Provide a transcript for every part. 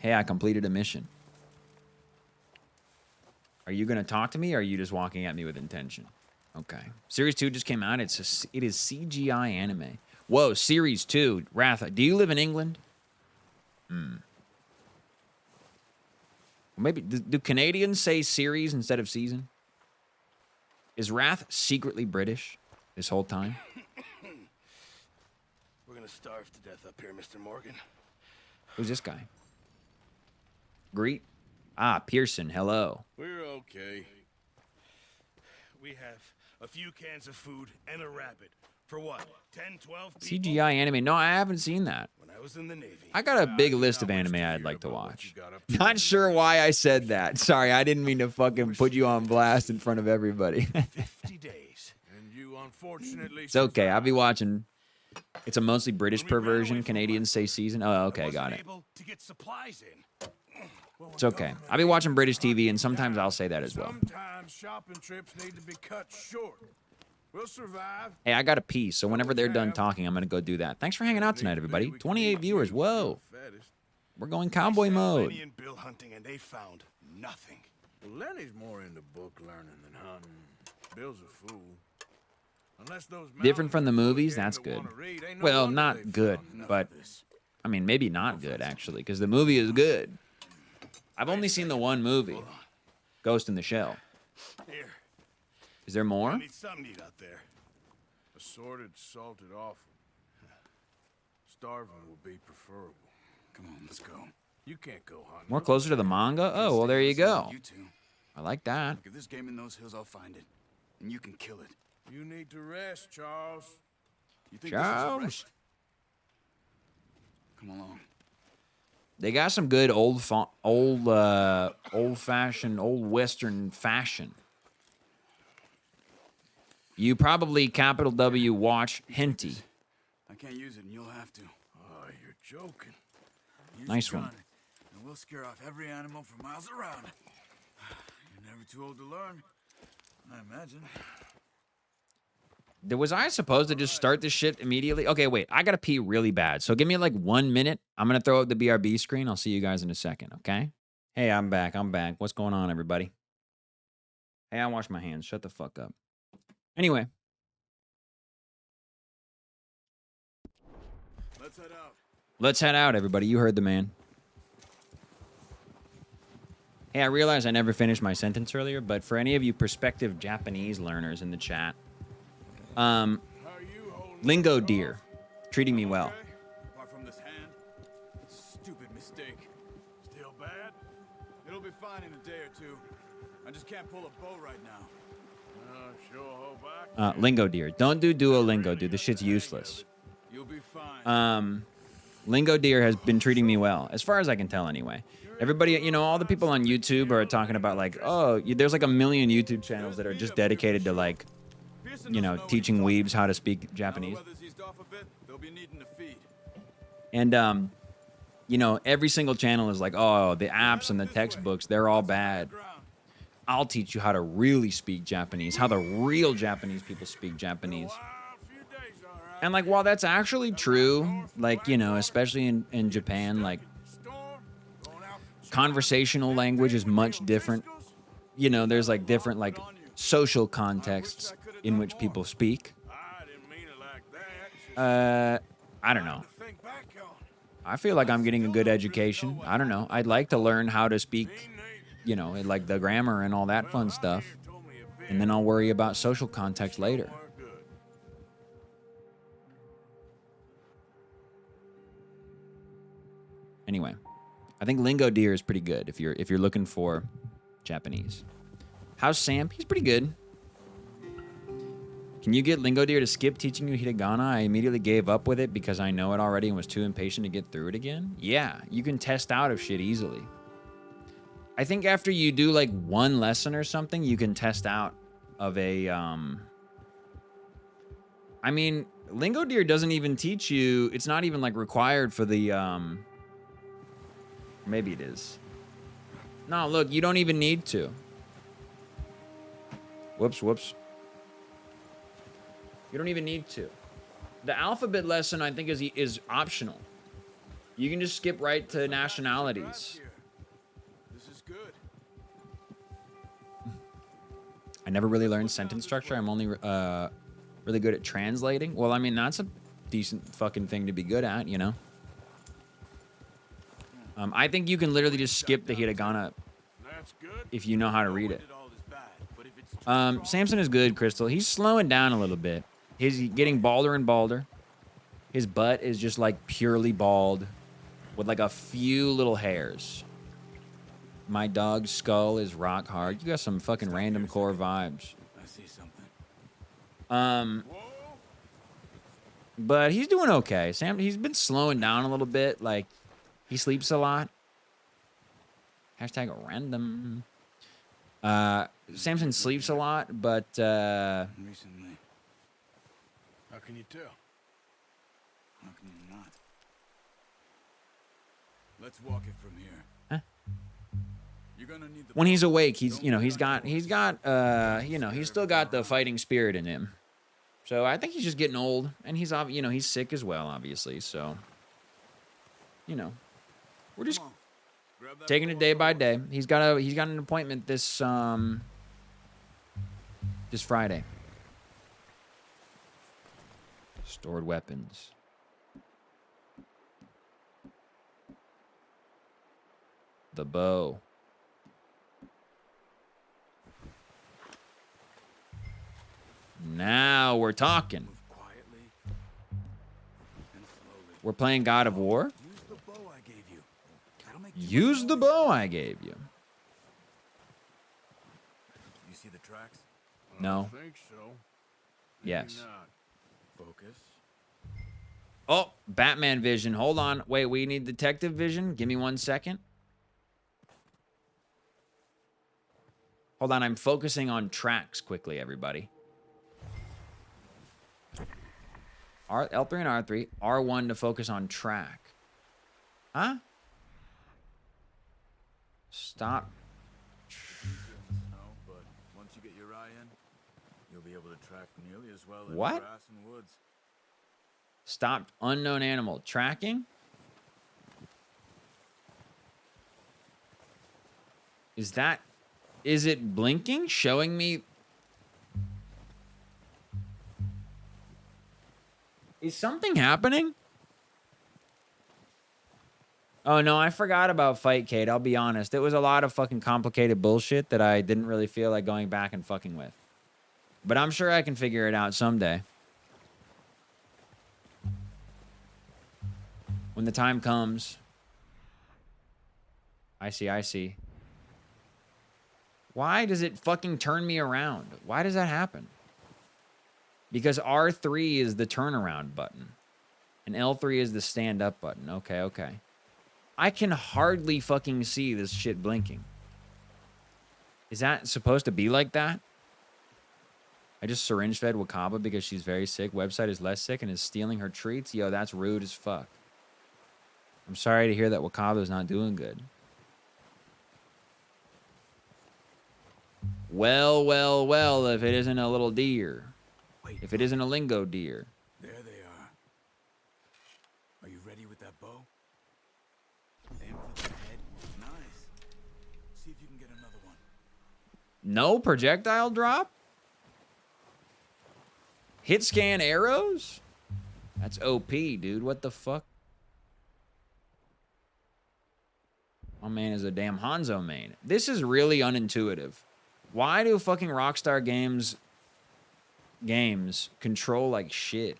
Hey, I completed a mission. Are you going to talk to me, or are you just walking at me with intention? Okay. Series 2 just came out. It is CGI anime. Whoa, Series 2. Wrath, do you live in England? Maybe, do Canadians say series instead of season? Is Wrath secretly British this whole time? We're gonna starve to death up here, Mr. Morgan. Who's this guy? Greet? Ah, Pearson, hello. We're okay. We have a few cans of food and a rabbit. For what? 10, 12 people? CGI anime. No, I haven't seen that. When I was in the Navy. I got a big list of anime I'd like to watch. Not sure why I said that. Sorry, I didn't mean to fucking put you on blast in front of everybody. 50 days. And you unfortunately It's okay. I'll be watching. It's a mostly British perversion. Canadians say season. Oh, okay, got it. To get supplies in. It's okay. I'll be watching British TV, and sometimes I'll say that as well. Sometimes shopping trips need to be cut short. We'll survive. Hey, I got a pee, so whenever they're done talking, I'm going to go do that. Thanks for hanging out tonight, everybody. 28 viewers. Whoa. We're going cowboy mode. Lenny and Bill hunting, and they found nothing. Well, Lenny's more into book learning than hunting. Bill's a fool. Unless those Different from the movies? That's good. Well, not they've good, found but I mean, maybe not good, actually, because the movie is good. I've only seen the one movie, Ghost in the Shell. Here. Is there more? I need something to eat out there. Assorted, salted offal. Starving will be preferable. Come on, let's go. You can't go hunting. More closer to the manga? Oh, well, there you go. You two. I like that. If there's game in those hills, I'll find it. And you can kill it. You need to rest, Charles. You think Charles. this is a rest? Come along. They got some good old-fashioned, old Western fashion. You probably, capital W, watch Henty. I can't use it, and you'll have to. Oh, you're joking. Use Nice the one. gun, and we'll scare off every animal for miles around. You're never too old to learn, I imagine. Was I supposed to just start this shit immediately? Okay, wait. I got to pee really bad. So give me like 1 minute. I'm going to throw up the BRB screen. I'll see you guys in a second, okay? Hey, I'm back. What's going on, everybody? Hey, I wash my hands. Shut the fuck up. Anyway. Let's head out. Let's head out, everybody. You heard the man. Hey, I realized I never finished my sentence earlier, but for any of you prospective Japanese learners in the chat, Lingo Deer, treating me well. Apart from this hand, stupid mistake. Still bad? It'll be fine in a day or two. I just can't pull a bow right now. Sure hope I can. Lingo Deer. Don't do Duolingo, dude. This shit's useless. You'll be fine. Lingo Deer has been treating me well, as far as I can tell anyway. Everybody, you know, all the people on YouTube are talking about like, oh, there's like a million YouTube channels that are just dedicated to like, you know, teaching weebs how to speak Japanese. And, you know, every single channel is like, oh, the apps and the textbooks, they're all bad. I'll teach you how to really speak Japanese, how the real Japanese people speak Japanese. And, like, while that's actually true, like, you know, especially in Japan, like, conversational language is much different. You know, there's, like, different, like, social contexts in which people speak. I don't know. I feel like I'm getting a good education. I don't know. I'd like to learn how to speak, you know, like the grammar and all that fun stuff. And then I'll worry about social context later. Anyway, I think Lingo Deer is pretty good if you're looking for Japanese. How's Sam? He's pretty good. Can you get Lingo Deer to skip teaching you hiragana? I immediately gave up with it because I know it already and was too impatient to get through it again. Yeah, you can test out of shit easily. I think after you do like one lesson or something, you can test out of a, I mean, Lingo Deer doesn't even teach you, it's not even like required for the, maybe it is. No, look, you don't even need to. Whoops. You don't even need to. The alphabet lesson, I think, is optional. You can just skip right to nationalities. This is good. I never really learned sentence structure. I'm only really good at translating. Well, I mean, that's a decent fucking thing to be good at, you know? I think you can literally just skip the hiragana That's good. if you know how to read it. It all is bad, but if it's Samson is good, Crystal. He's slowing down a little bit. He's getting balder and balder. His butt is just like purely bald with like a few little hairs. My dog's skull is rock hard. You got some fucking random core vibes. I see something. But he's doing okay. Sam, he's been slowing down a little bit. Like, he sleeps a lot. Hashtag random. Samson sleeps a lot, but Recently. How can you tell? How can you not? Let's walk it from here. Huh? You're gonna need the when he's awake, he's got he's still got the fighting spirit in him. So I think he's just getting old, and he's he's sick as well, obviously. So we're just Grab that taking it day by day. He's got an appointment this Friday. Stored weapons. The bow. Now we're talking. Move quietly and slowly. We're playing God of War. Use the bow I gave you. That'll make Use the bow I gave you. You see the tracks? No. I think so. Yes. Maybe not. Focus. Oh, Batman vision. Hold on. Wait, we need detective vision. Give me 1 second. Hold on. I'm focusing on tracks quickly, everybody. L3 and R3. R1 to focus on track. Huh? Stop. No, but once you get your eye in, you'll be able to track nearly as well in What? grass and woods. Stopped unknown animal. Tracking? Is it blinking? Showing me? Is something happening? Oh, no, I forgot about Fight Kate. I'll be honest. It was a lot of fucking complicated bullshit that I didn't really feel like going back and fucking with. But I'm sure I can figure it out someday. When the time comes. I see. Why does it fucking turn me around? Why does that happen? Because R3 is the turnaround button. And L3 is the stand-up button. Okay. I can hardly fucking see this shit blinking. Is that supposed to be like that? I just syringe fed Wakaba because she's very sick. Website is less sick and is stealing her treats. Yo, that's rude as fuck. I'm sorry to hear that Wakaba's not doing good. Well, if it isn't a little deer. Wait, If it isn't a lingo deer. there they are. Are you ready with that bow? Aim for the head. Nice. See if you can get another one. No projectile drop? Hit scan arrows? That's OP, dude. What the fuck? My man is a damn Hanzo main. This is really unintuitive. Why do fucking Rockstar games control like shit?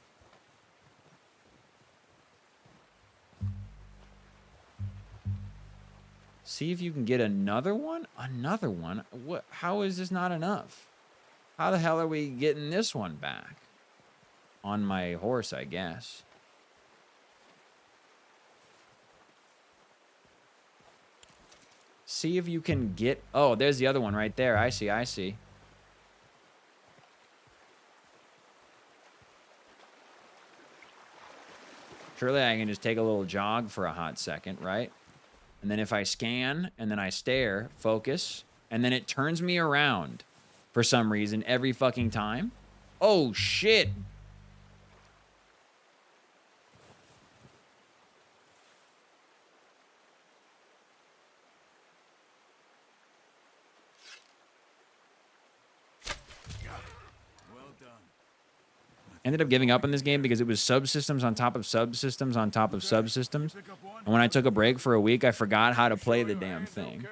See if you can get another one? Another one? What? How is this not enough? How the hell are we getting this one back? On my horse, I guess. See if you can get... Oh, there's the other one right there. I see. Surely I can just take a little jog for a hot second, right? And then if I scan, and then I stare, focus, and then it turns me around for some reason every fucking time. Oh, shit. Ended up giving up on this game because it was subsystems on top of subsystems on top of subsystems. And when I took a break for a week, I forgot how to play the damn thing.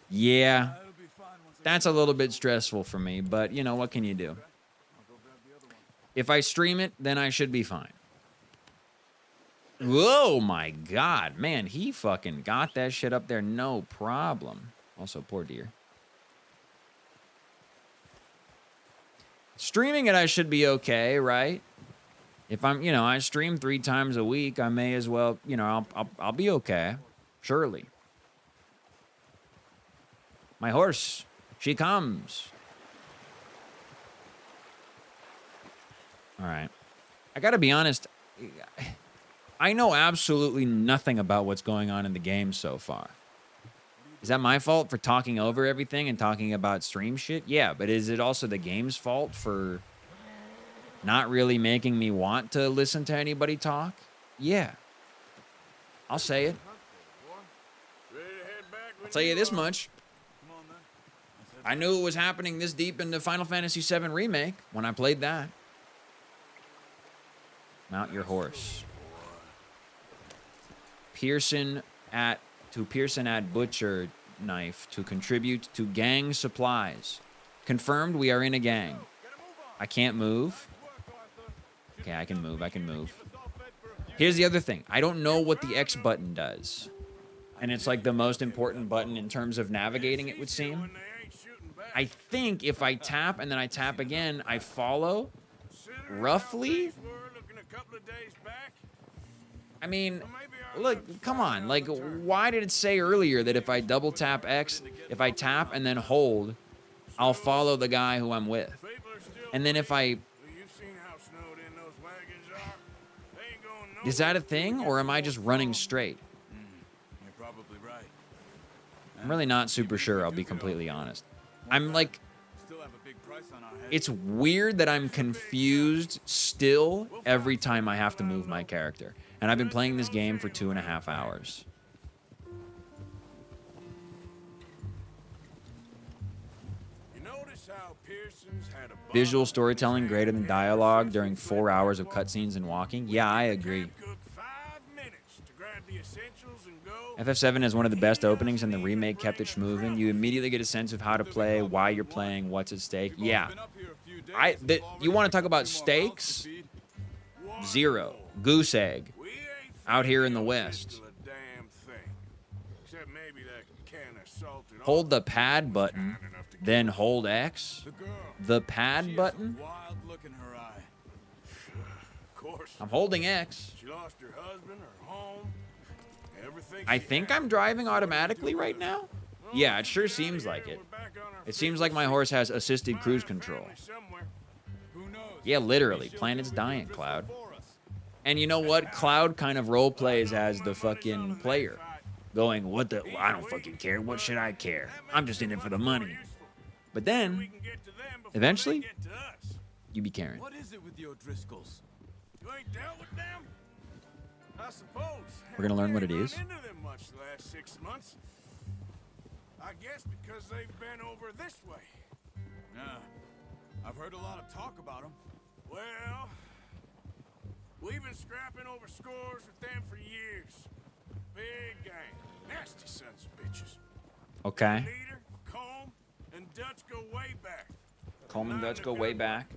Yeah, that's a little bit stressful for me, but you know, what can you do? If I stream it, then I should be fine. Whoa, my God. Man, he fucking got that shit up there, no problem. Also, poor deer. Streaming it, I should be okay, right? If I'm, you know, I stream 3 times a week, I may as well, you know, I'll be okay. Surely. My horse, she comes. All right. I gotta be honest, I know absolutely nothing about what's going on in the game so far. Is that my fault for talking over everything and talking about stream shit? Yeah, but is it also the game's fault for not really making me want to listen to anybody talk? Yeah. I'll say it. I'll tell you this much. I knew it was happening this deep into Final Fantasy VII Remake when I played that. Mount your horse. Pearson at butcher knife to contribute to gang supplies. Confirmed we are in a gang. I can't move. Okay, I can move. I can move. Here's the other thing. I don't know what the X button does. And it's like the most important button in terms of navigating, it would seem. I think if I tap and then I tap again, I follow. Roughly. I mean, look, come on. Like, why did it say earlier that if I double tap X, if I tap and then hold, I'll follow the guy who I'm with? And then if I... Is that a thing, or am I just running straight? You're probably right. I'm really not super sure, I'll be completely honest. I'm like... Still have a big price on our head. It's weird that I'm confused still every time I have to move my character. And I've been playing this game for 2.5 hours. Visual storytelling greater than dialogue during 4 hours of cutscenes and walking. Yeah, I agree. FF7 is one of the best openings, and the remake kept it moving. You immediately get a sense of how to play, why you're playing, what's at stake. Yeah. You want to talk about stakes? Zero. Goose egg. Out here in the West. Hold the pad button, then hold X. The pad button? I'm holding X. I think I'm driving automatically right now. Yeah, it sure seems like it. It seems like my horse has assisted cruise control. Yeah, literally. Planet's dying, Cloud. And you know what? Cloud kind of role plays as the fucking player. Going, what the? I don't fucking care. What should I care? I'm just in it for the money. But then, eventually, you be caring. What is it with your Driscolls? You ain't dealt with them? I suppose. We're gonna learn what it is. Into them much the last 6 months. I guess because they've been over this way. Yeah. I've heard a lot of talk about them. Well, we've been scrapping over scores with them for years. Big gang. Nasty sons of bitches. Okay. Leader, Combe, and Dutch go way back. Combe and Dutch go way back.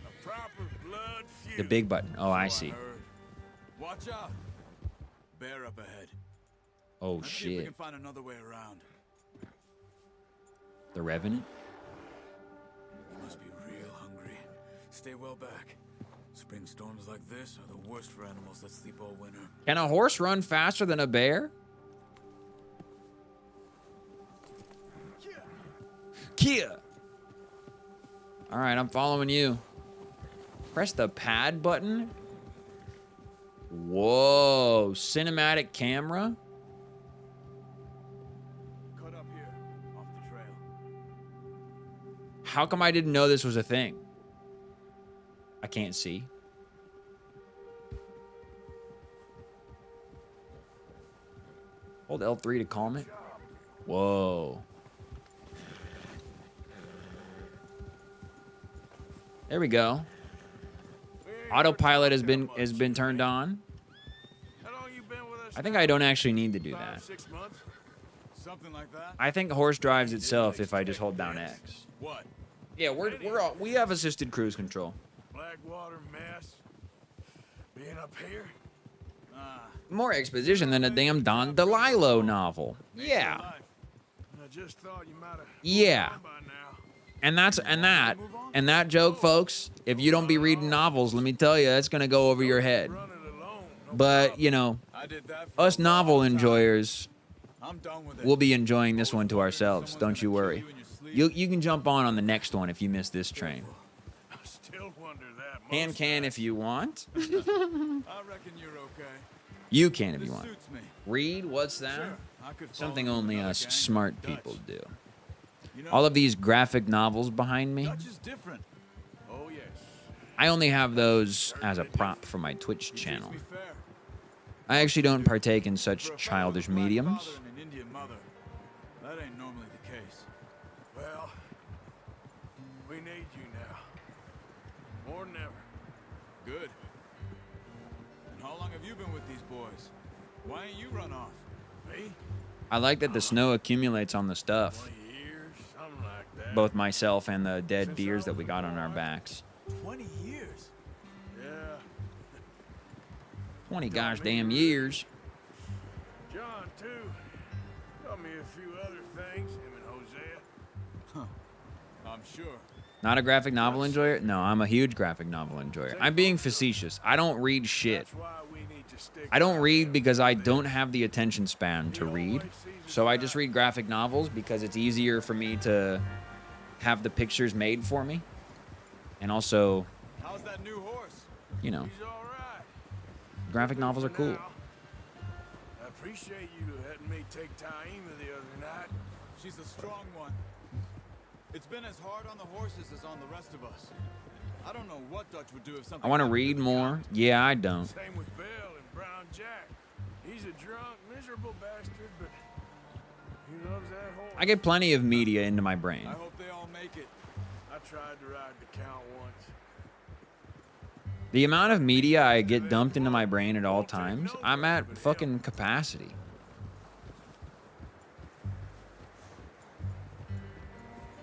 A proper blood feud. The big button. Oh, I see. Watch out. Bear up ahead. Oh, Let's see if we shit. can find another way around. The Revenant? You must be real hungry. Stay well back. Spring storms like this are the worst for animals that sleep all winter. Can a horse run faster than a bear? Kia! Alright, I'm following you. Press the pad button. Whoa, cinematic camera? Cut up here, off the trail. How come I didn't know this was a thing? I can't see. Hold L3 to calm it. Whoa. There we go. Autopilot has been turned on. How long you been with us I think now? I don't actually need to do 5, that. 6 months? Something like that? I think horse drives itself if I just hold down X. What? Yeah, we have assisted cruise control. Blackwater mess. Being up here? More exposition than a damn Don DeLillo novel. Yeah. I just thought you might have Yeah. by now. And that joke, folks, if you don't be reading novels, let me tell you, that's going to go over your head. Run it alone. No But, you know, I did that for us a novel long time. I'm I'm done with it. we'll be enjoying this one to ourselves. Don't you worry. You can jump on the next one if you miss this train. I still wonder that. And can if you want. I reckon you're okay. You can if you This want. suits me. Read, what's that? Sure, I could Something follow only another us gang. smart Dutch. people do. You know, All of these graphic novels behind me, Dutch is different. Oh, yes. I only have those as a prop for my Twitch He treats channel. me fair. I actually don't partake in such For a fellow childish with a black mediums. father and an Indian mother, that ain't normally the case. Well, we need you now. More than ever. Good. And how long have you been with these boys? Why ain't you run off? Me? I like that the snow accumulates on the stuff. 20 years, something like that. Both myself and the dead deers that we got on our backs. 20 years. Yeah. 20 gosh damn years. John, too. Taught me a few other things, him and Hosea. I'm sure. Not a graphic novel enjoyer? No, I'm a huge graphic novel enjoyer. I'm being facetious. I don't read shit. That's why we need to stick I don't out read there. because I don't have the attention span to read. So I just read graphic novels because it's easier for me to have the pictures made for me. And also, How's that new horse? you know, He's all right. graphic novels are For cool. now. I appreciate you letting me take Taima the other night. She's a strong one. It's been as hard on the horses as on the rest of us. I don't know what Dutch would do if something I want to happened read the more. guy. Yeah, I don't. Same with Bill and Brown Jack. He's a drunk, miserable bastard, but he loves that horse. I get plenty of media into my brain. I hope they all make it. I tried to ride the count once. The amount of media I get dumped into my brain at all times, I'm at fucking capacity.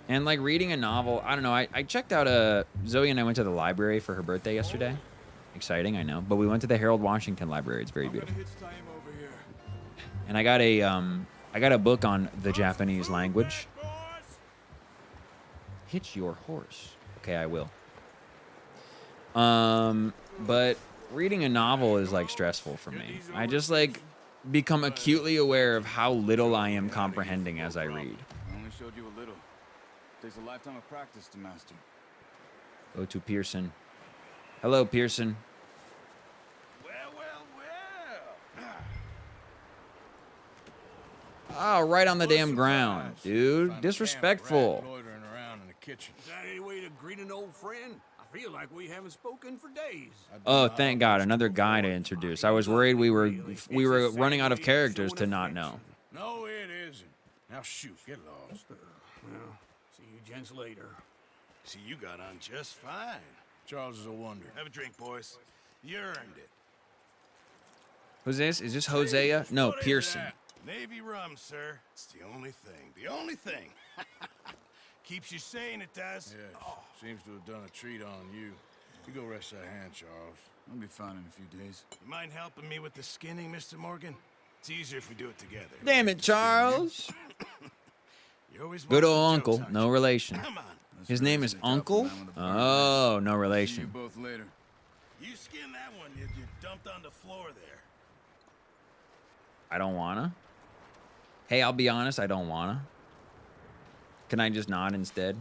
And like reading a novel, I don't know. I checked out Zoe and I went to the library for her birthday yesterday. Exciting, I know. But we went to the Harold Washington Library. It's very I'm gonna beautiful. hitch Taima over here. And I got a book on the Japanese language. Boys! Hitch your horse. Okay, I will. But reading a novel is like stressful for me. I just like become acutely aware of how little I am comprehending as I read. I only showed you a little. Takes a lifetime of practice to master. Go to Pearson. Hello, Pearson. Well, well, well. Oh, right on the damn ground, dude. Find a Disrespectful. camp rat loitering around in the kitchen. Is that any way to greet an old friend? I feel like we haven't spoken for days. Oh, thank God, another guy to introduce. I was worried we were running out of characters to not know. No, it isn't. Now shoot, get lost. Well, see you gents later. See, you got on just fine. Charles is a wonder. Have a drink, boys. You earned it. Who's this? Is this Hosea? No, What is Pearson. that? Navy rum, sir. It's the only thing. The only thing. Keeps you sane, it does. Yes, seems to have done a treat on you. You go rest that hand, Charles. I'll be fine in a few days. You mind helping me with the skinning, Mr. Morgan? It's easier if we do it together. Damn it, Charles. You always Good want old the uncle, jokes, aren't no you? relation. Come on. His name is Tough for Uncle? man with a burn. Oh, no See you relation. both later. You skin that one you dumped on the floor there. I don't wanna. Hey, I'll be honest, I don't wanna. Can I just nod instead?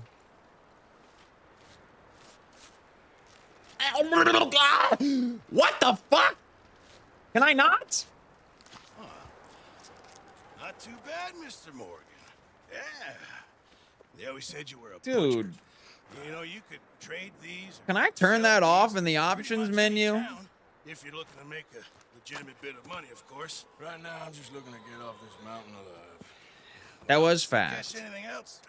What the fuck? Can I not? Not too bad, Mr. Morgan. Yeah. They always said you were a Dude. butcher. You know, you could trade these. Can I turn that sell off these in the pretty options much menu? any town, if you're looking to make a legitimate bit of money, of course. Right now, I'm just looking to get off this mountain alive. That was Catch fast. anything else?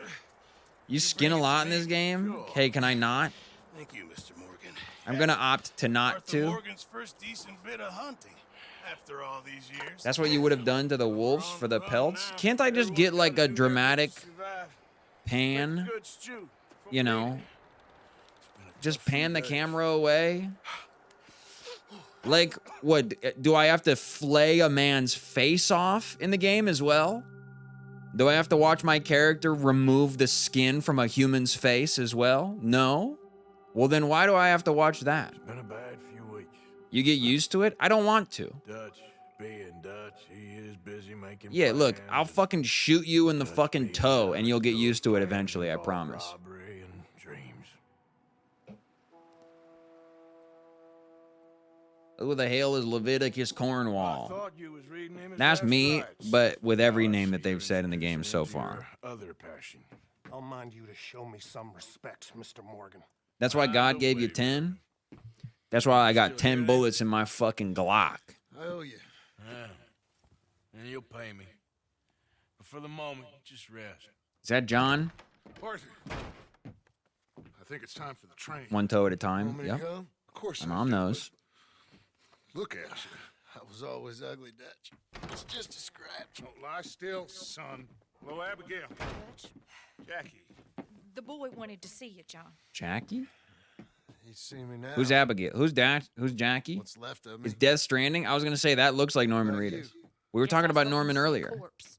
You skin a lot in this game? Hey, can I not? Thank you, Mr. Morgan. I'm going to opt to not Arthur to. Morgan's first decent bit of hunting after all these years. That's what you would have done to the wolves for the pelts. Can't I just get like a dramatic pan, Good stew. you know, just pan the camera away? Like, what, do I have to flay a man's face off in the game as well? Do I have to watch my character remove the skin from a human's face as well? No? Well, then why do I have to watch that? It's been a bad few weeks. You get used to it? I don't want to. Dutch, being Dutch, he is busy making Yeah, look, plans I'll and fucking shoot you in the Dutch fucking being toe Dutch, and you'll get those used to it plans eventually, I involve promise. Robbery and dreams. Who the hell is Leviticus I Cornwall? thought you was reading him his That's last me, rites. but with every Now I name see that they've you're said in the game so introducing far. your other passion. I'll mind you to show me some respect, Mr. Morgan. That's why God gave you 10? That's why I got 10 bullets in my fucking Glock. I owe you. Yeah. And you'll pay me. But for the moment, just rest. Is that John? Arthur, I think it's time for the train. One toe at a time. Want me to Yep. go? Of course. My I mom do, knows. but Look at you. I was always ugly, Dutch. It's just a scratch. Don't lie still, son. Hello, Abigail. Jackie. The boy wanted to see you, John. Jackie? You see me now. Who's Abigail? Who's Who's Jackie? What's left of me? Is Death Stranding? I was going to say that looks like Norman About Reedus. you? We were Guess talking I'll about go Norman see the earlier. corpse.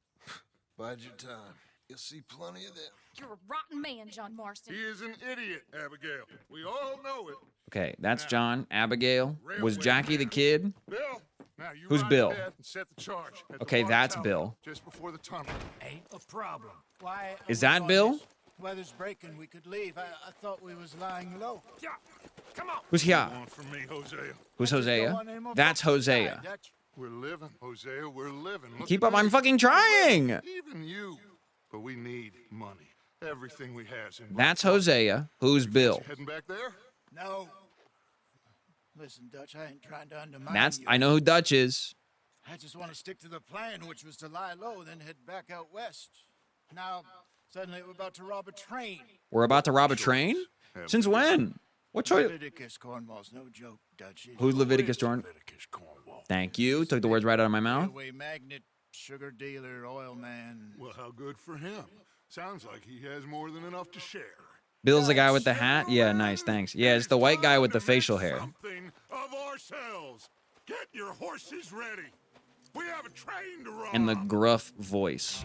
Bide your time. You'll see plenty of them. You're a rotten man, John Marston. He is an idiot, Abigail. We all know it. Okay, that's John. Abigail. Was Jackie the kid? Bill, now you Who's ride Bill? ahead and set the charge at the Okay, Bar that's Tower, Bill. Just before the tunnel. Ain't a problem. Why? Is that Bill? Weather's breaking. We could leave. I thought we was lying low. Yeah, come on. Who's here? One for me, Hosea. Who's Go Hosea? on and move That's up to the Hosea. side, Dutch. We're living, Hosea. We're living. Look Keep at up, I'm me. fucking trying. Even you. But we need money. Everything we has in. That's Hosea. Who's Bill? Heading back there? No. Listen, Dutch, I ain't trying to undermine That's you. I know who Dutch is. I just want to stick to the plan, which was to lie low, then head back out west. Now, suddenly we're about to rob a train. We're about to rob a train? Since when? What choice? Leviticus Cornwall's no joke, Dutch. Who's Leviticus Jordan? Leviticus Cornwall. Thank you. Took the words right out of my mouth. Railway magnate, sugar dealer, oil man. Well, how good for him. Sounds like he has more than enough to share. Bill's the guy with the hat? Yeah, nice, thanks. Yeah, it's the white guy with the facial hair. Something of ourselves. Get your horses ready. We have a train to rob. And the gruff voice.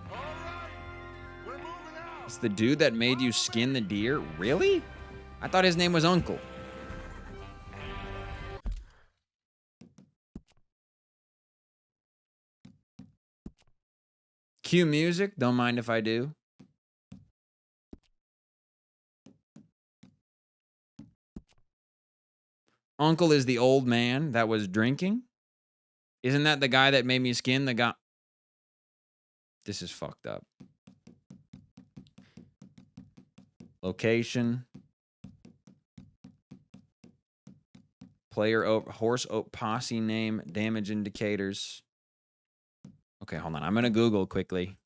All right, we're moving out. It's the dude that made you skin the deer? Really? I thought his name was Uncle. Cue music. Don't mind if I do. Uncle is the old man that was drinking. Isn't that the guy that made me skin the guy? This is fucked up. Location. Player horse posse name, damage indicators. Okay, hold on. I'm going to Google quickly.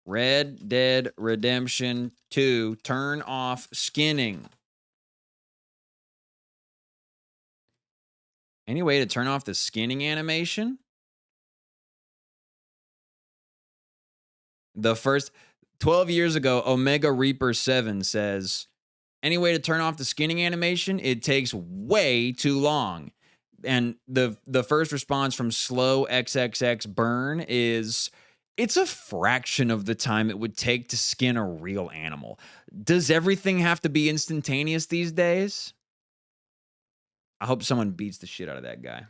Red Dead Redemption 2, turn off skinning. Any way to turn off the skinning animation? The first 12 years ago, Omega Reaper 7 says, any way to turn off the skinning animation? It takes way too long. And the first response from Slow XXX Burn is, it's a fraction of the time it would take to skin a real animal. Does everything have to be instantaneous these days? I hope someone beats the shit out of that guy.